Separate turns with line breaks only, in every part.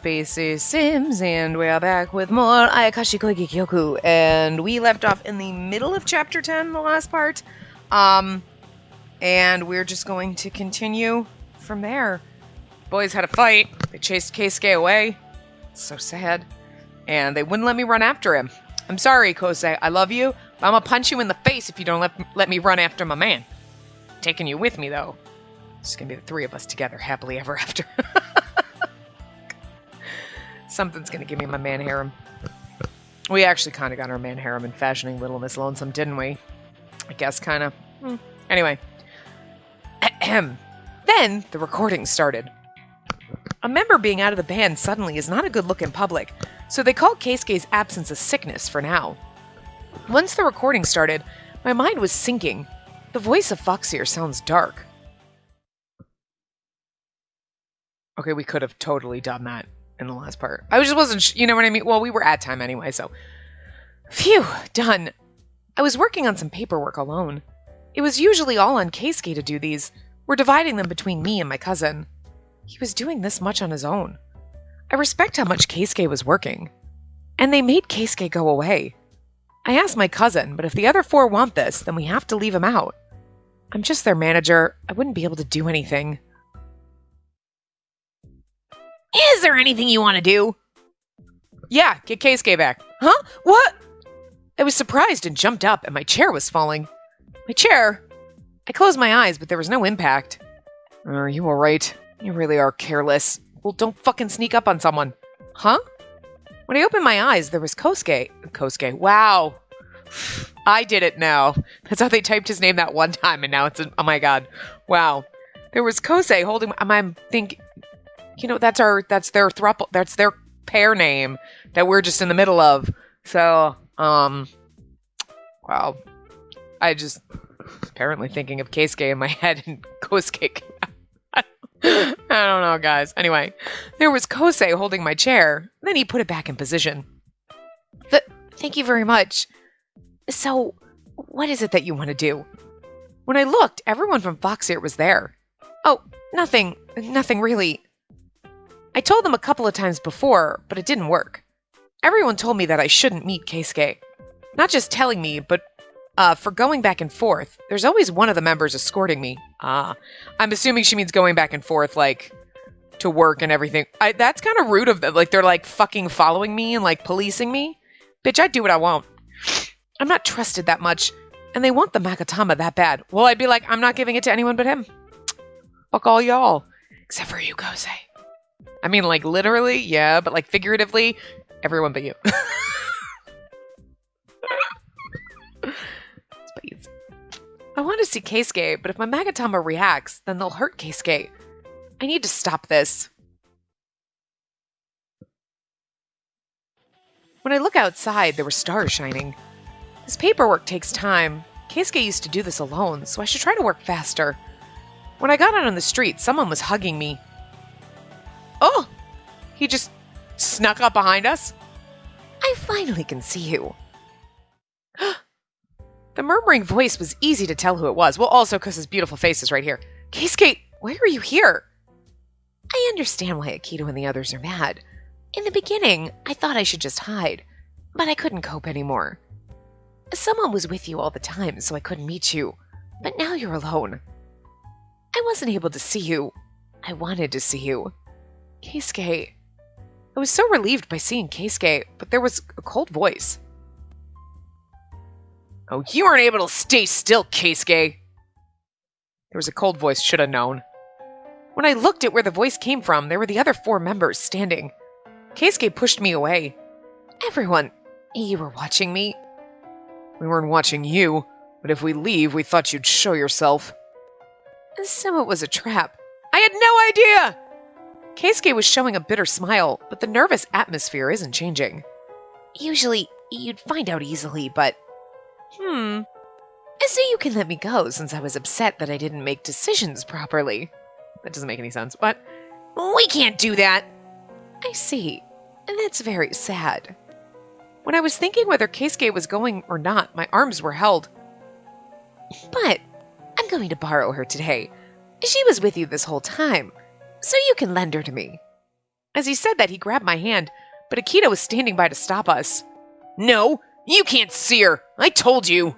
Spacey Sims, and we are back with more Ayakashi Koigikyoku, and we left off in the middle of chapter 10, the last part, and we're just going to continue from there. Boys had a fight, they chased Keisuke away, so sad, and they wouldn't let me run after him. I'm sorry, Kosei, I love you, but I'm gonna punch you in the face if you don't let me run after my man. Taking you with me, though. It's gonna be the three of us together, happily ever after. Something's gonna give me my man harem. We actually kind of got our man harem in fashioning Little Miss Lonesome, didn't we? I guess kind of. Anyway. Then the recording started. A member being out of the band suddenly is not a good look in public, so they called Keisuke's absence a sickness for now. Once the recording started, my mind was sinking. The voice of Foxier sounds dark. Okay, we could have totally done that in the last part. I just wasn't, you know what I mean? Well, we were at time anyway, so. Phew, done. I was working on some paperwork alone. It was usually all on Keisuke to do these. We're dividing them between me and my cousin. He was doing this much on his own. I respect how much Keisuke was working. And they made Keisuke go away. I asked my cousin, but if the other four want this, then we have to leave him out. I'm just their manager. I wouldn't be able to do anything. Is there anything you want to do? Yeah, get Keisuke back. Huh? What? I was surprised and jumped up, and my chair was falling. My chair? I closed my eyes, but there was no impact. Are you alright? You really are careless. Well, don't fucking sneak up on someone. Huh? When I opened my eyes, there was Kosuke. Kosuke. Wow. I did it now. That's how they typed his name that one time, and now it's, oh my god. Wow. There was Kosei holding, I'm thinking, you know, that's their throuple, that's their pair name that we're just in the middle of. So, wow. I just apparently thinking of Keisuke in my head and Kosuke. I don't know, guys. Anyway, there was Kosei holding my chair. Then he put it back in position. Thank you very much. So, what is it that you want to do? When I looked, everyone from Foxier was there. Oh, nothing really. I told them a couple of times before, but it didn't work. Everyone told me that I shouldn't meet Keisuke. Not just telling me, but for going back and forth. There's always one of the members escorting me. I'm assuming she means going back and forth, like, to work and everything. That's kind of rude of them. Like, they're, like, fucking following me and, like, policing me. Bitch, I do what I want. I'm not trusted that much, and they want the Magatama that bad. Well, I'd be like, I'm not giving it to anyone but him. Fuck all y'all. Except for you, Kosei. I mean, like, literally, yeah, but, like, figuratively, everyone but you. Please. I want to see Keisuke, but if my Magatama reacts, then they'll hurt Keisuke. I need to stop this. When I look outside, there were stars shining. This paperwork takes time. Keisuke used to do this alone, so I should try to work faster. When I got out on the street, someone was hugging me. Oh! He just snuck up behind us? I finally can see you. The murmuring voice was easy to tell who it was. Well, also because his beautiful face is right here. Keisuke, why are you here? I understand why Akito and the others are mad. In the beginning, I thought I should just hide, but I couldn't cope anymore. Someone was with you all the time, so I couldn't meet you, but now you're alone. I wasn't able to see you. I wanted to see you. Keisuke. I was so relieved by seeing Keisuke, but there was a cold voice. Oh, you aren't able to stay still, Keisuke. There was a cold voice, should have known. When I looked at where the voice came from, there were the other four members standing. Keisuke pushed me away. Everyone, you were watching me. We weren't watching you, but if we leave, we thought you'd show yourself. So it was a trap. I had no idea! Keisuke was showing a bitter smile, but the nervous atmosphere isn't changing. Usually, you'd find out easily, but... So you can let me go, since I was upset that I didn't make decisions properly. That doesn't make any sense, but... We can't do that! I see. And that's very sad. When I was thinking whether Keisuke was going or not, my arms were held. But I'm going to borrow her today. She was with you this whole time, so you can lend her to me. As he said that, he grabbed my hand, but Akito was standing by to stop us. No, you can't see her. I told you.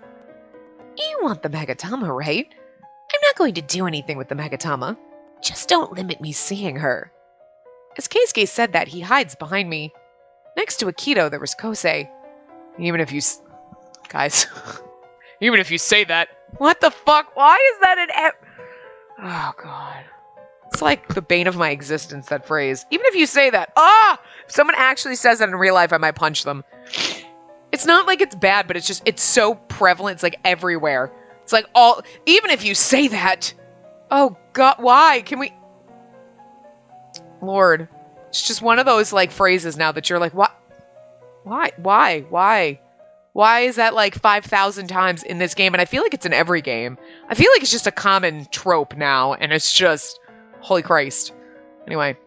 You want the Magatama, right? I'm not going to do anything with the Magatama. Just don't limit me seeing her. As Keisuke said that, he hides behind me. Next to Akito, there was Kosei. Even if you say that. What the fuck? Why is that an Oh, God. It's like the bane of my existence, that phrase. Even if you say that. If someone actually says that in real life, I might punch them. It's not like it's bad, but it's so prevalent. It's like everywhere. It's like even if you say that. Oh, God, why? Can we... Lord. It's just one of those, like, phrases now that you're like, what? Why? Why is that, like, 5,000 times in this game? And I feel like it's in every game. I feel like it's just a common trope now, and it's just... Holy Christ. Anyway.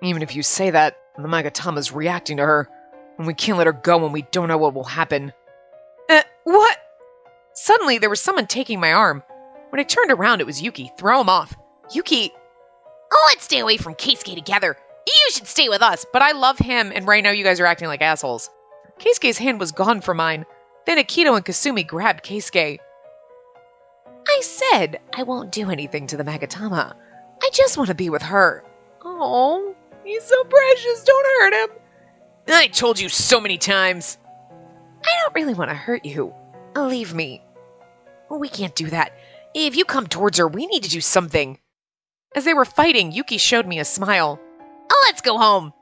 Even if you say that, the Magatama's reacting to her, and we can't let her go when we don't know what will happen. What? Suddenly, there was someone taking my arm. When I turned around, it was Yuki. Throw him off. Yuki... let's stay away from Keisuke together. You should stay with us, but I love him, and right now you guys are acting like assholes. Keisuke's hand was gone from mine. Then Akito and Kasumi grabbed Keisuke. I said I won't do anything to the Magatama. I just want to be with her. Oh, he's so precious. Don't hurt him. I told you so many times. I don't really want to hurt you. Leave me. We can't do that. If you come towards her, we need to do something. As they were fighting, Yuki showed me a smile. Let's go home.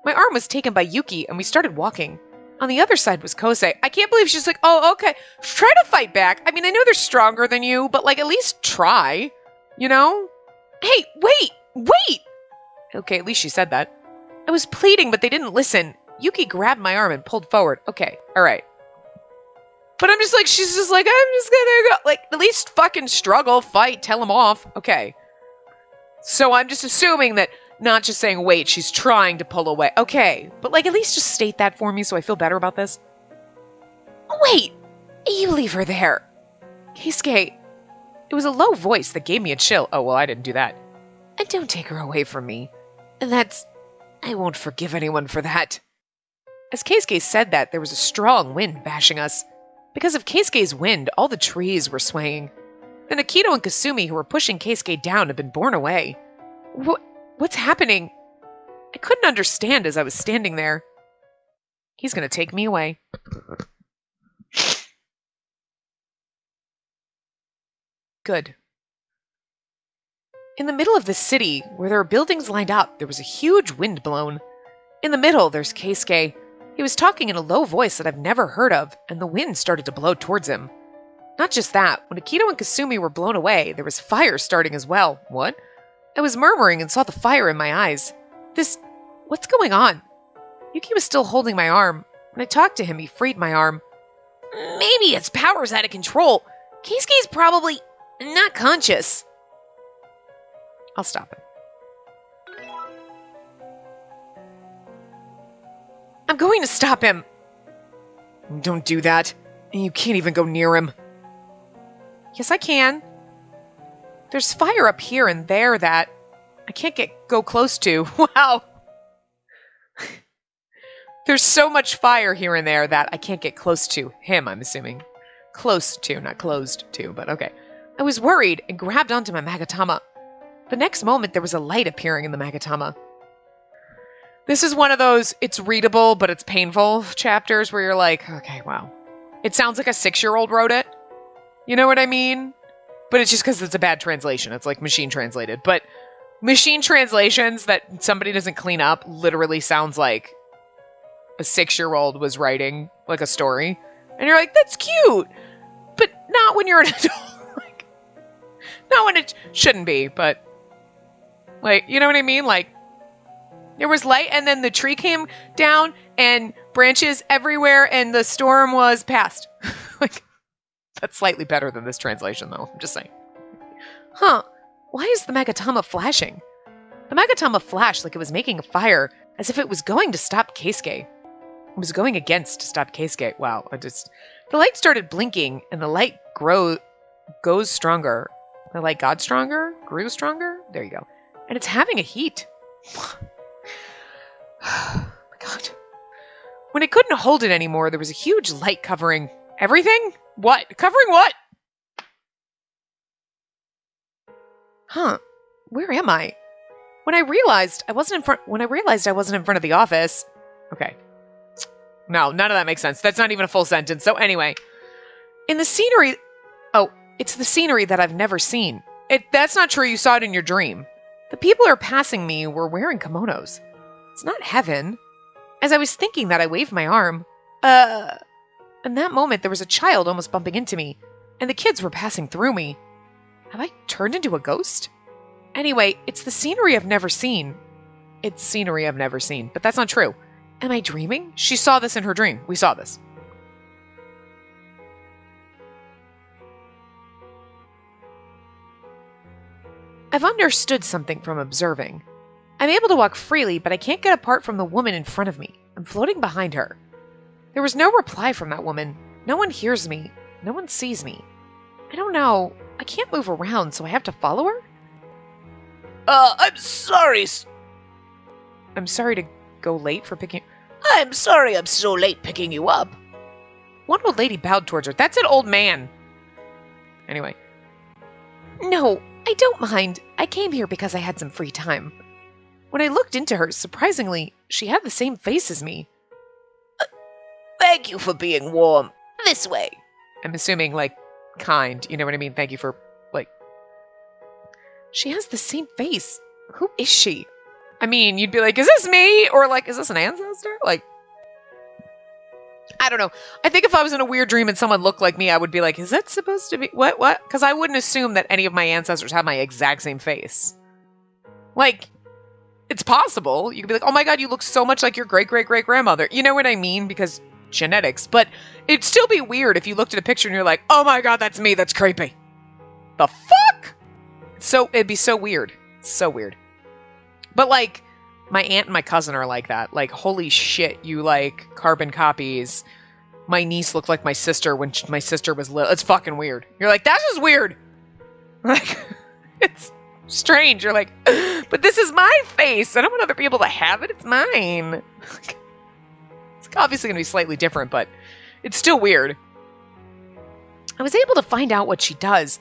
My arm was taken by Yuki, and we started walking. On the other side was Kosei. I can't believe she's like, okay. Try to fight back. I mean, I know they're stronger than you, but, like, at least try. You know? Hey, wait! Okay, at least she said that. I was pleading, but they didn't listen. Yuki grabbed my arm and pulled forward. Okay, alright. But I'm just like, she's just like, I'm just gonna go. Like, at least fucking struggle, fight, tell him off. Okay. So I'm just assuming that, not just saying wait, she's trying to pull away. Okay, but like at least just state that for me so I feel better about this. Wait, you leave her there. Keisuke, it was a low voice that gave me a chill. Oh, well, I didn't do that. And don't take her away from me. I won't forgive anyone for that. As Keisuke said that, there was a strong wind bashing us. Because of Keisuke's wind, all the trees were swaying. Then Akito and Kasumi, who were pushing Keisuke down, had been borne away. What's happening? I couldn't understand as I was standing there. He's going to take me away. Good. In the middle of the city, where there were buildings lined up, there was a huge wind blown. In the middle, there's Keisuke. He was talking in a low voice that I've never heard of, and the wind started to blow towards him. Not just that, when Akito and Kasumi were blown away, there was fire starting as well. What? I was murmuring and saw the fire in my eyes. What's going on? Yuki was still holding my arm. When I talked to him, he freed my arm. Maybe its power's out of control. Keisuke's probably not conscious. I'll stop him. I'm going to stop him. Don't do that. You can't even go near him. Yes, I can. There's fire up here and there that I can't go close to. Wow. There's so much fire here and there that I can't get close to him, I'm assuming. Close to, not closed to, but okay. I was worried and grabbed onto my Magatama. The next moment, there was a light appearing in the Magatama. This is one of those, it's readable, but it's painful chapters where you're like, okay, wow. It sounds like a 6-year-old wrote it. You know what I mean? But it's just because it's a bad translation. It's like machine translated. But machine translations that somebody doesn't clean up literally sounds like a 6-year-old was writing like a story. And you're like, that's cute. But not when you're an adult. Like, not when it shouldn't be, but like, you know what I mean? Like, there was light and then the tree came down and branches everywhere and the storm was past. Like, that's slightly better than this translation, though. I'm just saying. Huh. Why is the Magatama flashing? The Magatama flashed like it was making a fire, as if it was going to stop Keisuke. It was going against to stop Keisuke. Wow. The light started blinking, and the light goes stronger. The light got stronger? Grew stronger? There you go. And it's having a heat. Oh my god. When I couldn't hold it anymore, there was a huge light covering everything? What? Covering what? Huh. Where am I? When I realized I wasn't in front of the office. Okay. No, none of that makes sense. That's not even a full sentence. So anyway, in the scenery, it's the scenery that I've never seen. That's not true. You saw it in your dream. The people who are passing me were wearing kimonos. It's not heaven. As I was thinking that, I waved my arm. In that moment, there was a child almost bumping into me, and the kids were passing through me. Have I turned into a ghost? Anyway, it's the scenery I've never seen. It's scenery I've never seen, but that's not true. Am I dreaming? She saw this in her dream. We saw this. I've understood something from observing. I'm able to walk freely, but I can't get apart from the woman in front of me. I'm floating behind her. There was no reply from that woman. No one hears me. No one sees me. I don't know. I can't move around, so I have to follow her?
I'm sorry.
I'm sorry to go late for picking...
I'm sorry I'm so late picking you up.
One old lady bowed towards her. That's an old man. Anyway. No, I don't mind. I came here because I had some free time. When I looked into her, surprisingly, she had the same face as me.
Thank you for being warm. This way.
I'm assuming, like, kind. You know what I mean? Thank you for, like... She has the same face. Who is she? I mean, you'd be like, is this me? Or like, is this an ancestor? Like, I don't know. I think if I was in a weird dream and someone looked like me, I would be like, is that supposed to be... What? Because I wouldn't assume that any of my ancestors have my exact same face. Like... It's possible. You could be like, oh my god, you look so much like your great-great-great-grandmother. You know what I mean? Because genetics. But it'd still be weird if you looked at a picture and you're like, oh my god, that's me. That's creepy. The fuck? So, it'd be so weird. So weird. But like, my aunt and my cousin are like that. Like, holy shit, you like carbon copies. My niece looked like my sister when my sister was little. It's fucking weird. You're like, that's just weird. Like, it's... strange. You're like, but this is my face. I don't want other people to have it. It's mine. It's obviously going to be slightly different, but it's still weird. I was able to find out what she does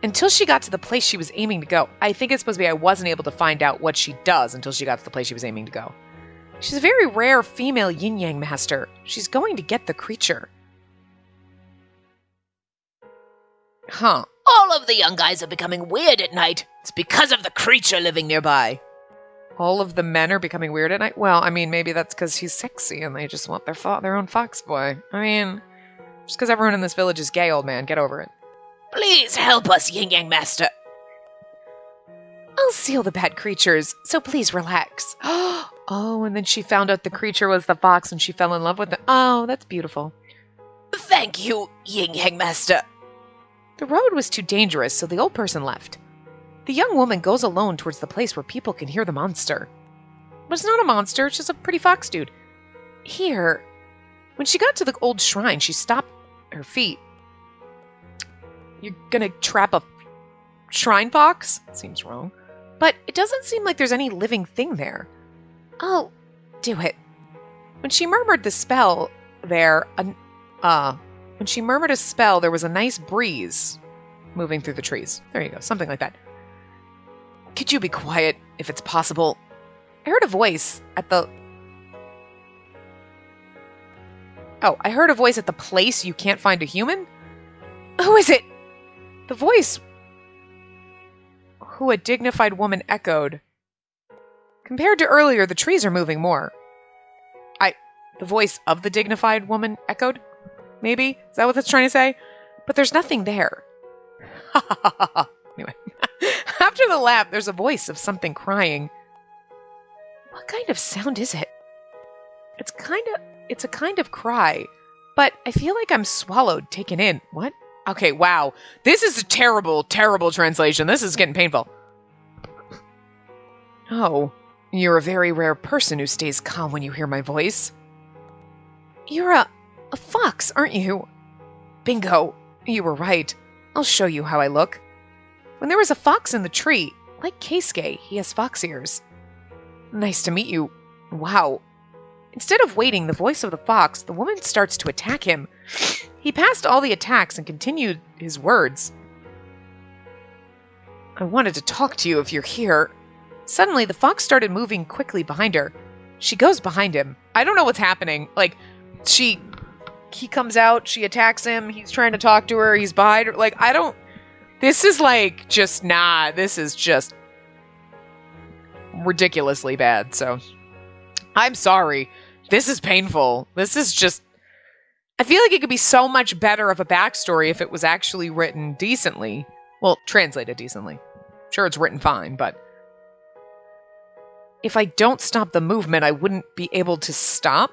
until she got to the place she was aiming to go. I think it's supposed to be I wasn't able to find out what she does until she got to the place she was aiming to go. She's a very rare female yin-yang master. She's going to get the creature. Huh.
All of the young guys are becoming weird at night. It's because of the creature living nearby.
All of the men are becoming weird at night? Well, I mean, maybe that's because he's sexy and they just want their own fox boy. I mean, just because everyone in this village is gay, old man. Get over it.
Please help us, Yin Yang Master.
I'll seal the bad creatures, so please relax. Oh, and then she found out the creature was the fox and she fell in love with it. Oh, that's beautiful.
Thank you, Yin Yang Master.
The road was too dangerous, so the old person left. The young woman goes alone towards the place where people can hear the monster. But it's not a monster, it's just a pretty fox dude. Here. When she got to the old shrine, she stopped her feet. You're gonna trap a shrine fox? Seems wrong. But it doesn't seem like there's any living thing there. I'll do it. When she murmured the spell there, when she murmured a spell, there was a nice breeze moving through the trees. There you go, something like that. Could you be quiet, if it's possible? I heard a voice at the... Oh, I heard a voice at the place you can't find a human? Who is it? The voice... who a dignified woman echoed. Compared to earlier, the trees are moving more. The voice of the dignified woman echoed? Maybe? Is that what that's trying to say? But there's nothing there. Ha ha ha ha ha. Anyway. After the laugh, there's a voice of something crying. What kind of sound is it? It's a kind of cry. But I feel like I'm swallowed, taken in. What? Okay, wow. This is a terrible, terrible translation. This is getting painful. Oh, you're a very rare person who stays calm when you hear my voice. You're a fox, aren't you? Bingo. You were right. I'll show you how I look. When there was a fox in the tree, like Keisuke, he has fox ears. Nice to meet you. Wow. Instead of waiting the voice of the fox, the woman starts to attack him. He passed all the attacks and continued his words. I wanted to talk to you if you're here. Suddenly, the fox started moving quickly behind her. She goes behind him. I don't know what's happening. Like, he comes out, she attacks him, he's trying to talk to her, he's behind her. Like, I don't... This is like, just nah. This is just ridiculously bad, so... I'm sorry. This is painful. This is just... I feel like it could be so much better of a backstory if it was actually written decently. Well, translated decently. Sure, it's written fine, but... If I don't stop the movement, I wouldn't be able to stop?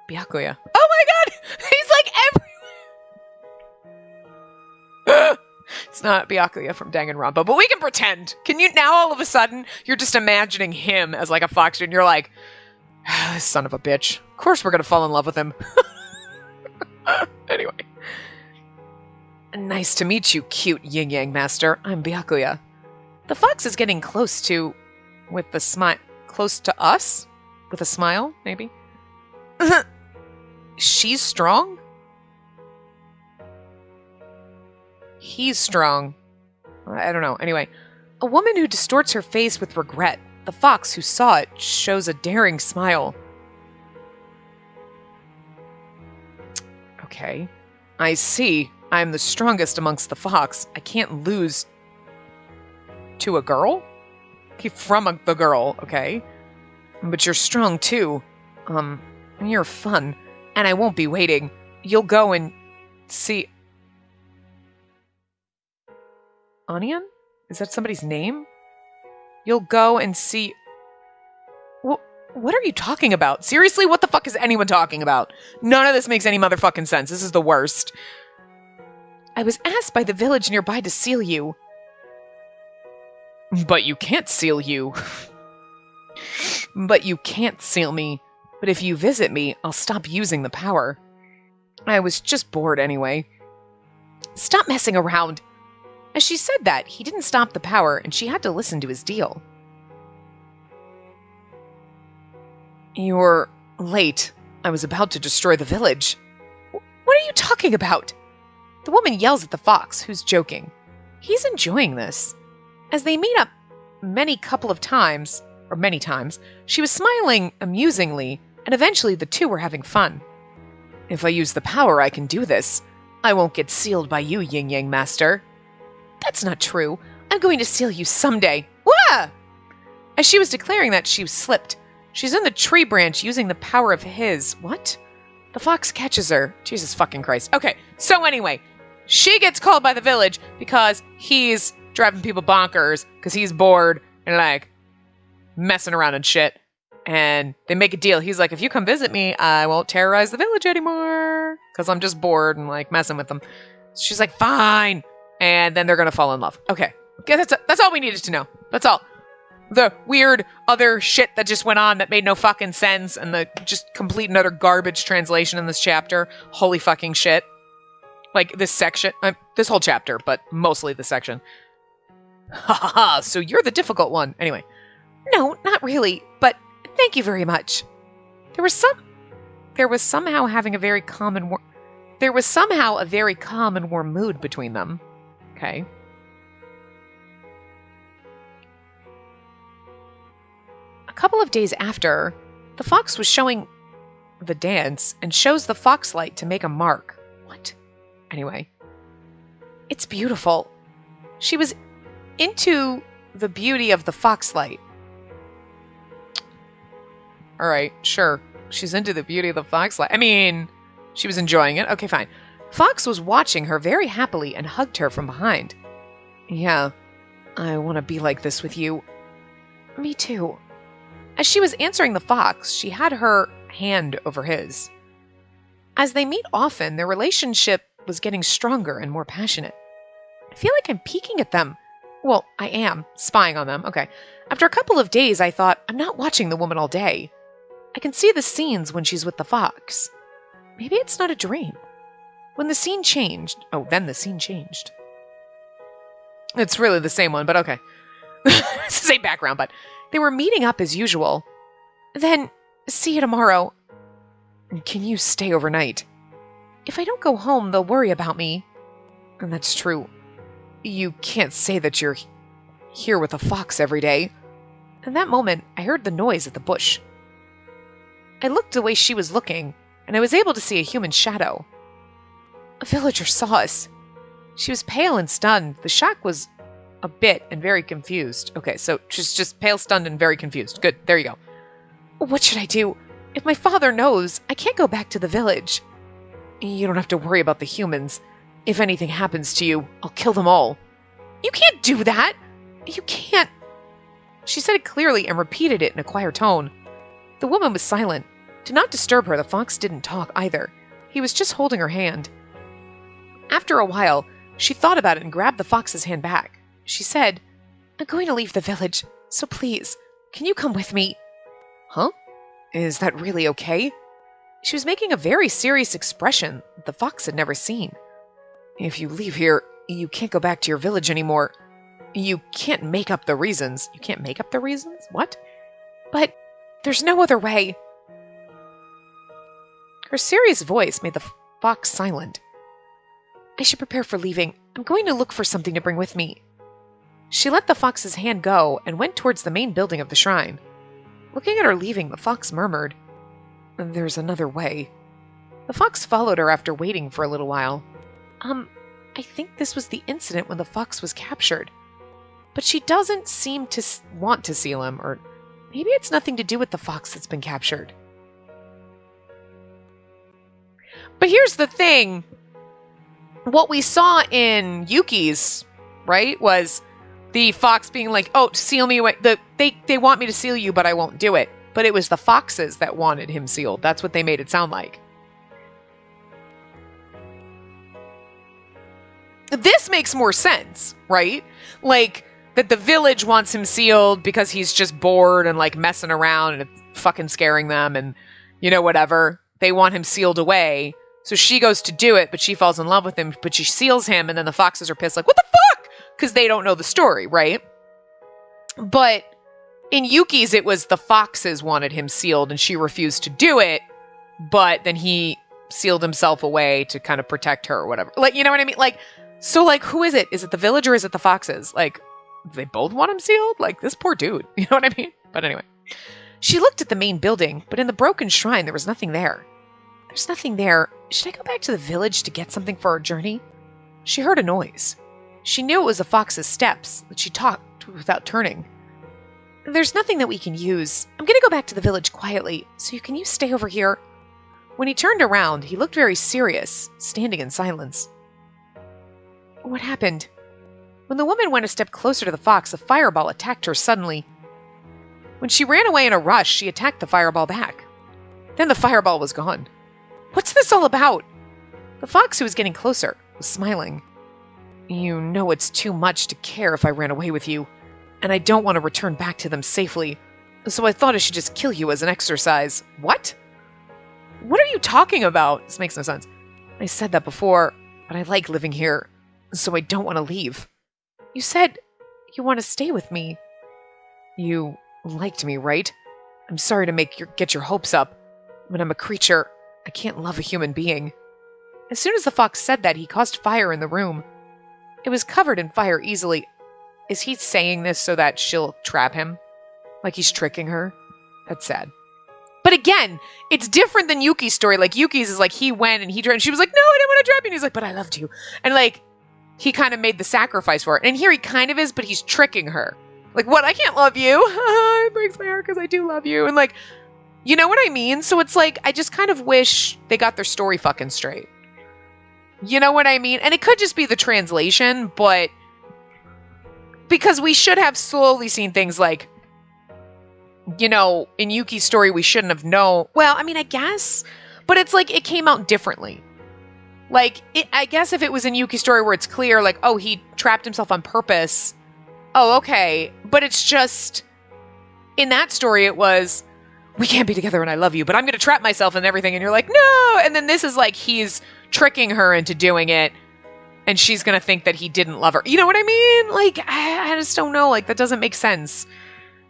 Byakuya. Oh my god! He's like everywhere! It's not Byakuya from Danganronpa, but we can pretend. Can you now all of a sudden, you're just imagining him as like a fox, and you're like, this son of a bitch. Of course we're gonna fall in love with him. Anyway. Nice to meet you, cute yin-yang master. I'm Byakuya. The fox is getting close to... with the smile... Close to us? With a smile, maybe? She's strong? He's strong. I don't know. Anyway, a woman who distorts her face with regret. The fox who saw it shows a daring smile. Okay. I see. I'm the strongest amongst the fox. I can't lose to a girl? Okay, from the girl, okay. But you're strong too. You're fun. And I won't be waiting. You'll go and see... Onion? Is that somebody's name? You'll go and see... What are you talking about? Seriously, what the fuck is anyone talking about? None of this makes any motherfucking sense. This is the worst. I was asked by the village nearby to seal you. But you can't seal you. But you can't seal me. But if you visit me, I'll stop using the power. I was just bored anyway. Stop messing around. As she said that, he didn't stop the power, and she had to listen to his deal. You're late. I was about to destroy the village. What are you talking about? The woman yells at the fox, who's joking. He's enjoying this. As they meet up many times, she was smiling amusingly, and eventually the two were having fun. If I use the power, I can do this. I won't get sealed by you, Yin-Yang Master. That's not true. I'm going to seal you someday. Wah! As she was declaring that, she slipped. She's in the tree branch using the power of his... What? The fox catches her. Jesus fucking Christ. Okay, so anyway, she gets called by the village because he's driving people bonkers because he's bored and, like, messing around and shit. And they make a deal. He's like, if you come visit me, I won't terrorize the village anymore because I'm just bored and, like, messing with them. She's like, fine. And then they're going to fall in love. Okay, that's all we needed to know. That's all. The weird other shit that just went on that made no fucking sense, and the just complete and utter garbage translation in this chapter. Holy fucking shit. Like, this section, this whole chapter, but mostly this section. Ha ha ha, so you're the difficult one. Anyway. No, not really, but thank you very much. There was somehow a very calm and warm mood between them. Okay. A couple of days after, the fox was showing the dance and shows the foxlight to make a mark. What? Anyway. It's beautiful. She was into the beauty of the foxlight. Alright, sure. She's into the beauty of the foxlight. I mean, she was enjoying it. Okay, fine. Fox was watching her very happily and hugged her from behind. Yeah, I want to be like this with you. Me too. As she was answering the fox, she had her hand over his. As they meet often, their relationship was getting stronger and more passionate. I feel like I'm peeking at them. Well, I am, spying on them. Okay. After a couple of days, I thought, I'm not watching the woman all day. I can see the scenes when she's with the fox. Maybe it's not a dream. When the scene changed... Oh, then the scene changed. It's really the same one, but okay. Same background, but they were meeting up as usual. Then, see you tomorrow. Can you stay overnight? If I don't go home, they'll worry about me. And that's true. You can't say that you're here with a fox every day. In that moment, I heard the noise at the bush. I looked the way she was looking, and I was able to see a human shadow. A villager saw us. She was pale and stunned. The shock was a bit and very confused. Okay, so she's just pale, stunned, and very confused. Good, there you go. What should I do? If my father knows, I can't go back to the village. You don't have to worry about the humans. If anything happens to you, I'll kill them all. You can't do that! You can't... She said it clearly and repeated it in a quiet tone. The woman was silent. To not disturb her, the fox didn't talk either. He was just holding her hand. After a while, she thought about it and grabbed the fox's hand back. She said, I'm going to leave the village, so please, can you come with me? Huh? Is that really okay? She was making a very serious expression that the fox had never seen. If you leave here, you can't go back to your village anymore. You can't make up the reasons. You can't make up the reasons? What? But there's no other way. Her serious voice made the fox silent. I should prepare for leaving. I'm going to look for something to bring with me. She let the fox's hand go and went towards the main building of the shrine. Looking at her leaving, the fox murmured, There's another way. The fox followed her after waiting for a little while. I think this was the incident when the fox was captured. But she doesn't seem to want to seal him, or maybe it's nothing to do with the fox that's been captured. But here's the thing. What we saw in Yuki's, right, was the fox being like, oh, seal me away. They want me to seal you, but I won't do it. But it was the foxes that wanted him sealed. That's what they made it sound like. This makes more sense, right? Like, that the village wants him sealed because he's just bored and, like, messing around and fucking scaring them and, you know, whatever. They want him sealed away. So she goes to do it, but she falls in love with him, but she seals him, and then the foxes are pissed, like, what the fuck? Because they don't know the story, right? But in Yuki's, it was the foxes wanted him sealed, and she refused to do it, but then he sealed himself away to kind of protect her or whatever. Like, you know what I mean? Like, so, like, who is it? Is it the village or is it the foxes? Like, they both want him sealed? Like, this poor dude. You know what I mean? But anyway. She looked at the main building, but in the broken shrine, there was nothing there. There's nothing there. Should I go back to the village to get something for our journey? She heard a noise. She knew it was the fox's steps, but she talked without turning. There's nothing that we can use. I'm going to go back to the village quietly, so can you stay over here? When he turned around, he looked very serious, standing in silence. What happened? When the woman went a step closer to the fox, a fireball attacked her suddenly. When she ran away in a rush, she attacked the fireball back. Then the fireball was gone. What's this all about? The fox, who was getting closer, was smiling. You know it's too much to care if I ran away with you, and I don't want to return back to them safely, so I thought I should just kill you as an exercise. What? What are you talking about? This makes no sense. I said that before, but I like living here, so I don't want to leave. You said you want to stay with me. You liked me, right? I'm sorry to get your hopes up. When I'm a creature, I can't love a human being. As soon as the fox said that, he caused fire in the room. It was covered in fire easily. Is he saying this so that she'll trap him? Like he's tricking her? That's sad. But again, it's different than Yuki's story. Like, Yuki's is like, he went and and she was like, no, I didn't want to trap you. And he's like, but I loved you. And like, he kind of made the sacrifice for it. And here he kind of is, but he's tricking her. Like, what? I can't love you. It breaks my heart because I do love you. And like, you know what I mean? So it's like, I just kind of wish they got their story fucking straight. You know what I mean? And it could just be the translation, but because we should have slowly seen things like, you know, in Yuki's story, we shouldn't have known. Well, I mean, I guess, but it's like, it came out differently. Like, I guess if it was in Yuki's story where it's clear, like, oh, he trapped himself on purpose. Oh, okay. But it's just, in that story, it was, we can't be together and I love you, but I'm going to trap myself and everything. And you're like, no. And then this is like, he's tricking her into doing it. and she's going to think that he didn't love her. You know what I mean? Like, I just don't know. Like, that doesn't make sense.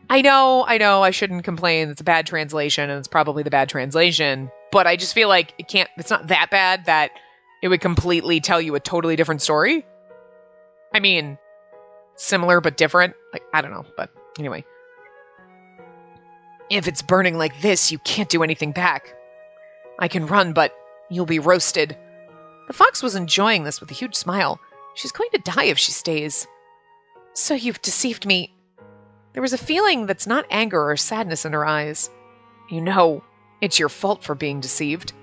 I know, I shouldn't complain. It's a bad translation, and it's probably the bad translation. But I just feel like it's not that bad that it would completely tell you a totally different story. I mean, similar but different. Like, I don't know. But anyway. If it's burning like this, you can't do anything back. I can run, but you'll be roasted. The fox was enjoying this with a huge smile. She's going to die if she stays. So you've deceived me. There was a feeling that's not anger or sadness in her eyes. You know, it's your fault for being deceived.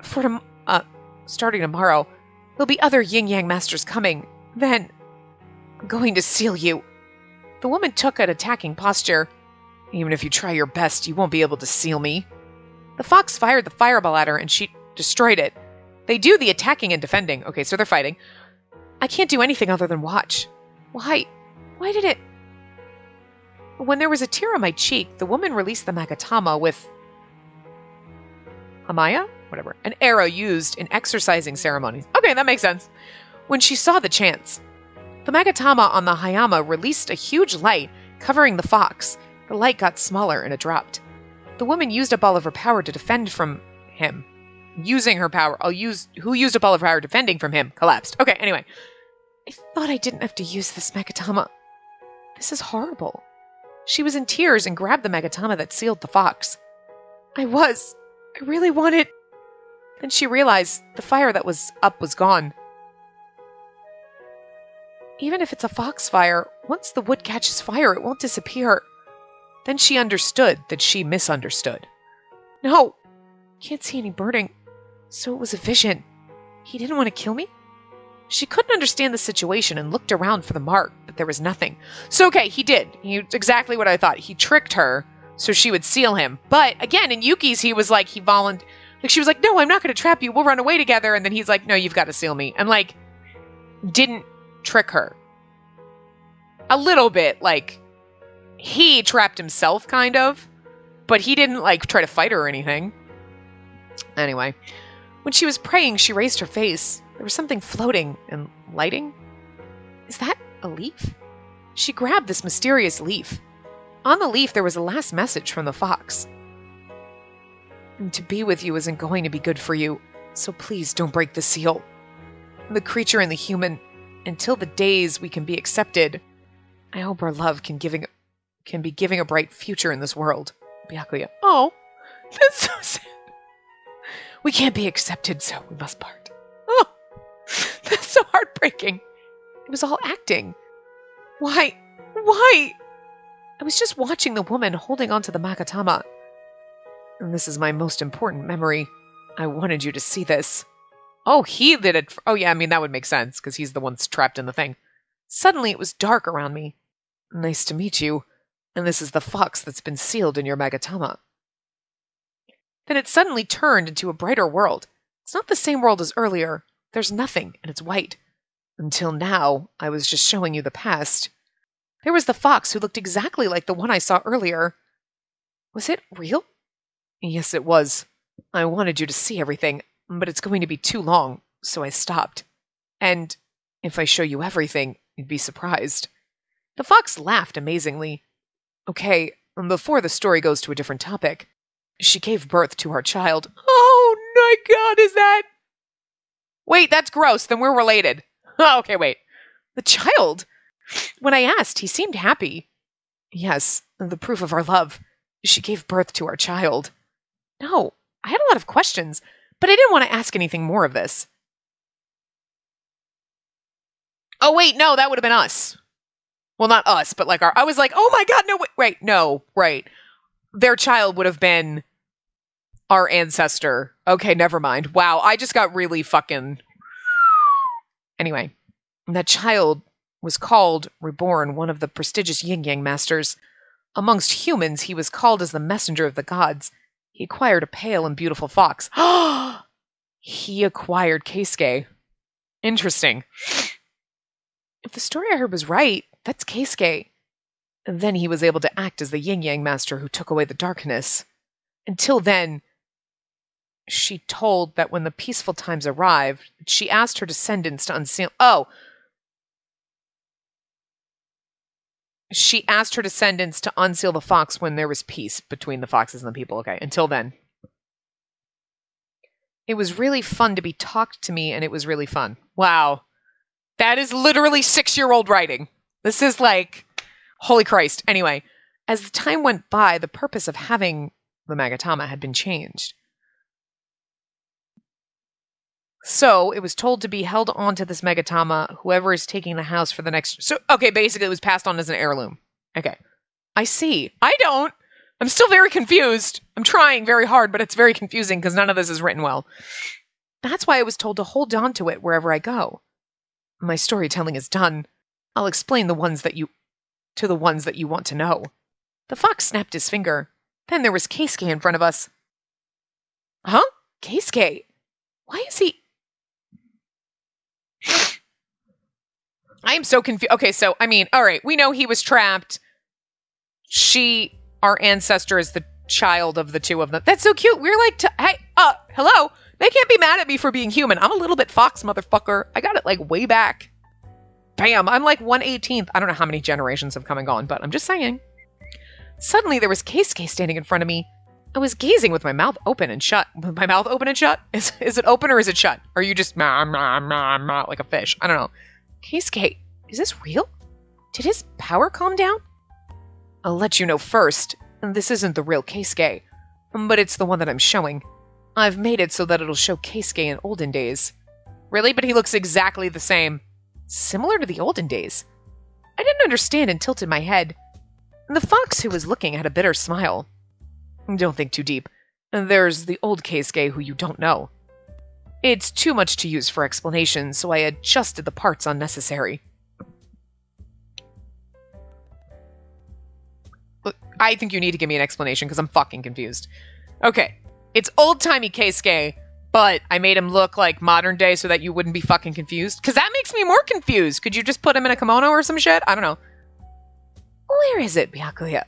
Starting tomorrow, there'll be other yin-yang masters coming. Then, I'm going to seal you. The woman took an attacking posture. Even if you try your best, you won't be able to seal me. The fox fired the fireball at her, and she destroyed it. They do the attacking and defending. Okay, so they're fighting. I can't do anything other than watch. Why? Why did it... When there was a tear on my cheek, the woman released the magatama with... Amaya? Whatever. An arrow used in exorcising ceremonies. Okay, that makes sense. When she saw the chance. The magatama on the Hayama released a huge light, covering the fox. The light got smaller and it dropped. The woman used up all of her power to defend from him. Using her power. Who used up all of her power defending from him? Collapsed. Okay, anyway. I thought I didn't have to use this magatama. This is horrible. She was in tears and grabbed the magatama that sealed the fox. I really wanted... Then she realized the fire that was up was gone. Even if it's a fox fire, once the wood catches fire, it won't disappear. Then she understood that she misunderstood. No, can't see any burning. So it was a vision. He didn't want to kill me? She couldn't understand the situation and looked around for the mark, but there was nothing. So okay, he did. Exactly what I thought. He tricked her so she would seal him. But again, in Yuki's, he was like, she was like, no, I'm not going to trap you. We'll run away together. And then he's like, no, you've got to seal me. And like, didn't trick her. A little bit, like, he trapped himself, kind of. But he didn't, like, try to fight her or anything. Anyway, when she was praying, she raised her face. There was something floating and lighting. Is that a leaf? She grabbed this mysterious leaf. On the leaf, there was a last message from the fox. To be with you isn't going to be good for you, so please don't break the seal. The creature and the human, until the days we can be accepted, I hope our love can be giving a bright future in this world. Byakuya. Oh, that's so sad. We can't be accepted, so we must part. Oh, that's so heartbreaking. It was all acting. Why? I was just watching the woman holding onto the magatama. And this is my most important memory. I wanted you to see this. Oh, he did it. Oh, yeah, I mean, that would make sense, because he's the one that's trapped in the thing. Suddenly, it was dark around me. Nice to meet you. And this is the fox that's been sealed in your magatama. Then it suddenly turned into a brighter world. It's not the same world as earlier. There's nothing, and it's white. Until now, I was just showing you the past. There was the fox who looked exactly like the one I saw earlier. Was it real? Yes, it was. I wanted you to see everything, but it's going to be too long, so I stopped. And if I show you everything, you'd be surprised. The fox laughed amazingly. Okay, before the story goes to a different topic, she gave birth to our child. Oh my God, is that... Wait, that's gross. Then we're related. Oh, okay, wait. The child? When I asked, he seemed happy. Yes, the proof of our love. She gave birth to our child. No, I had a lot of questions, but I didn't want to ask anything more of this. Oh, wait, no, that would have been us. Well, not us, but like I was like, oh my God, no, wait, no, right. Their child would have been our ancestor. Okay, never mind. Wow, I just got really fucking... Anyway, that child was called Reborn, one of the prestigious yin-yang masters. Amongst humans, he was called as the messenger of the gods. He acquired a pale and beautiful fox. He acquired Keisuke. Interesting. If the story I heard was right, that's Keisuke. And then he was able to act as the yin-yang master who took away the darkness. Until then, she told that when the peaceful times arrived, she asked her descendants to unseal... She asked her descendants to unseal the fox when there was peace between the foxes and the people. Okay, until then. It was really fun to be talked to me, and it was really fun. Wow. That is literally 6-year-old writing. This is like, holy Christ. Anyway, as the time went by, the purpose of having the Magatama had been changed. So it was told to be held onto this Magatama, whoever is taking the house for the next... So, okay, basically it was passed on as an heirloom. Okay. I see. I don't. I'm still very confused. I'm trying very hard, but it's very confusing because none of this is written well. That's why I was told to hold on to it wherever I go. My storytelling is done. I'll explain the ones that you want to know. The fox snapped his finger. Then there was Keisuke in front of us. Huh? Keisuke? Why is he... I am so confused. Okay, so, I mean, all right, we know he was trapped. Our ancestor, is the child of the two of them. That's so cute. We're like, hey, hello? They can't be mad at me for being human. I'm a little bit fox, motherfucker. I got it, like, way back. Bam, I'm like 1/18th. I don't know how many generations have come and gone, but I'm just saying. Suddenly, there was Keisuke standing in front of me. I was gazing with my mouth open and shut. With my mouth open and shut? Is it open or is it shut? Or are you just like a fish? I don't know. Keisuke, is this real? Did his power calm down? I'll let you know first. This isn't the real Keisuke, but it's the one that I'm showing. I've made it so that it'll show Keisuke in olden days. Really? But he looks exactly the same. Similar to the olden days. I didn't understand and tilted my head. The fox who was looking had a bitter smile. Don't think too deep. There's the old Keisuke who you don't know. It's too much to use for explanation, so I adjusted the parts unnecessary. Look, I think you need to give me an explanation because I'm fucking confused. Okay, it's old-timey Keisuke, but I made him look like modern day so that you wouldn't be fucking confused. Because that makes me more confused. Could you just put him in a kimono or some shit? I don't know. Where is it, Byakuya?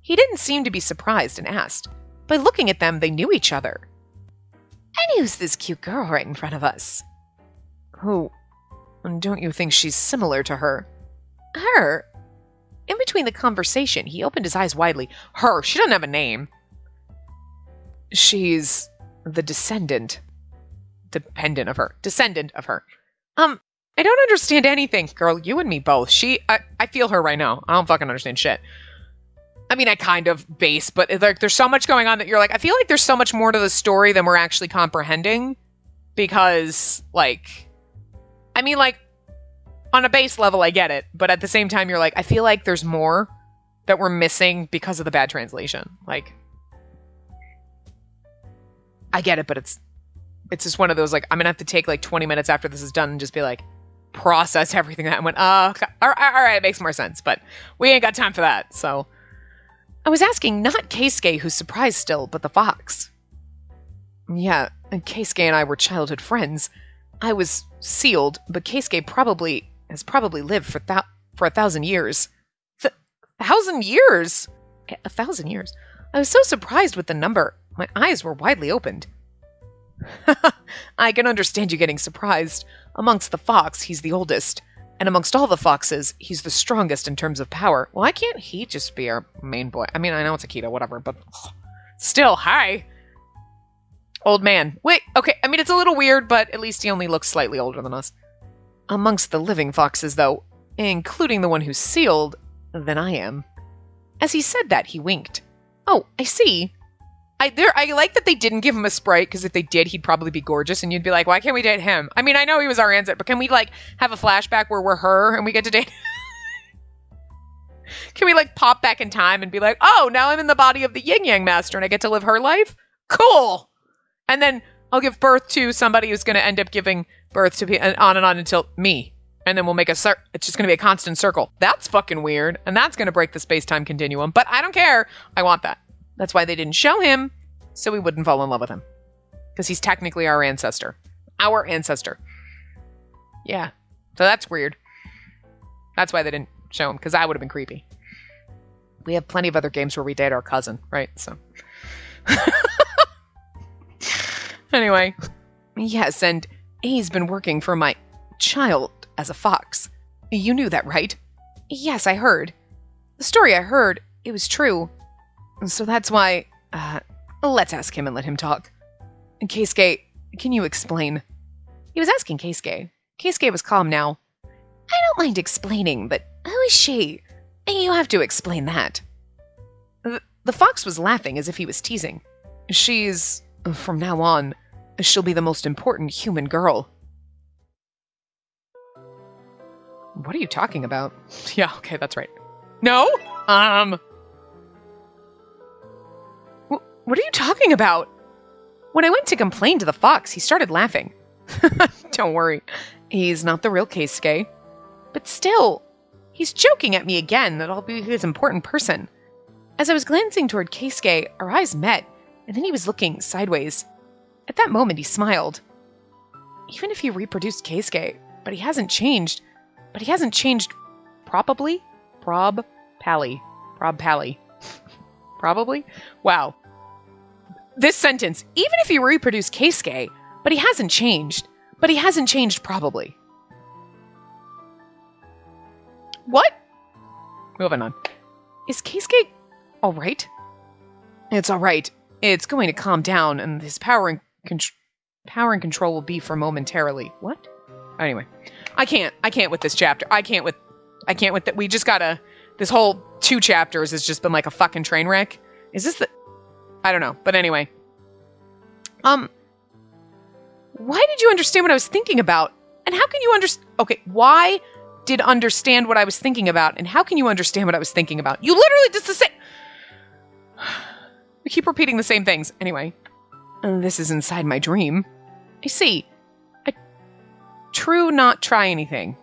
He didn't seem to be surprised and asked. By looking at them, they knew each other. And who's this cute girl right in front of us? Who? Don't you think she's similar to her? Her? In between the conversation, he opened his eyes widely. Her? She doesn't have a name. She's the descendant. Dependent of her. Descendant of her. I don't understand anything. Girl, you and me both. I feel her right now. I don't fucking understand shit. I mean, I kind of base, but there's so much going on that you're like, I feel like there's so much more to the story than we're actually comprehending. Because, like, I mean, like, on a base level, I get it. But at the same time, you're like, I feel like there's more that we're missing because of the bad translation. Like, I get it, but it's just one of those, like, I'm going to have to take, like, 20 minutes after this is done and just be like, process everything that I went, okay. All right, it makes more sense. But we ain't got time for that, so... I was asking not Keisuke, who's surprised still, but the fox. Yeah, and Keisuke and I were childhood friends. I was sealed, but Keisuke has probably lived for 1,000 years. 1,000 years? 1,000 years. I was so surprised with the number. My eyes were widely opened. I can understand you getting surprised. Amongst the fox, he's the oldest. And amongst all the foxes, he's the strongest in terms of power. Why can't he just be our main boy? I mean, I know it's Akita, whatever, but still, hi. Old man. Wait, okay, I mean, it's a little weird, but at least he only looks slightly older than us. Amongst the living foxes, though, including the one who's sealed, then I am. As he said that, he winked. Oh, I see. I like that they didn't give him a sprite, because if they did, he'd probably be gorgeous, and you'd be like, why can't we date him? I mean, I know he was our ancestor, but can we, like, have a flashback where we're her, and we get to date... Can we, like, pop back in time and be like, oh, now I'm in the body of the Yin-Yang Master, and I get to live her life? Cool! And then I'll give birth to somebody who's going to end up giving birth to and on until me. And then we'll make it's just going to be a constant circle. That's fucking weird, and that's going to break the space-time continuum, but I don't care. I want that. That's why they didn't show him, so we wouldn't fall in love with him. Because he's technically our ancestor. Our ancestor. Yeah. So that's weird. That's why they didn't show him, because that would have been creepy. We have plenty of other games where we date our cousin, right? So. Anyway. Yes, and he's been working for my child as a fox. You knew that, right? Yes, I heard. The story I heard, it was true. So that's why, let's ask him and let him talk. Keisuke, can you explain? He was asking Keisuke. Keisuke was calm now. I don't mind explaining, but who is she? You have to explain that. The fox was laughing as if he was teasing. She's, from now on, she'll be the most important human girl. What are you talking about? Yeah, okay, that's right. No? What are you talking about? When I went to complain to the fox, he started laughing. Don't worry. He's not the real Keisuke. But still, he's joking at me again that I'll be his important person. As I was glancing toward Keisuke, our eyes met, and then he was looking sideways. At that moment, he smiled. Even if he reproduced Keisuke, but he hasn't changed. But he hasn't changed probably? Probably. Wow. This sentence, even if he reproduced Keisuke, but he hasn't changed. But he hasn't changed probably. What? Moving on. Is Keisuke alright? It's alright. It's going to calm down, and his power and control will be for momentarily. What? Anyway. I can't with this chapter. I can't with that. We just gotta, this whole 2 chapters has just been like a fucking train wreck. Is this the, I don't know. But anyway. Why did you understand what I was thinking about? And how can you understand, okay, why did understand what I was thinking about, and how can you understand what I was thinking about? You literally just the same, we keep repeating the same things. Anyway. This is inside my dream. I see. True, not try anything.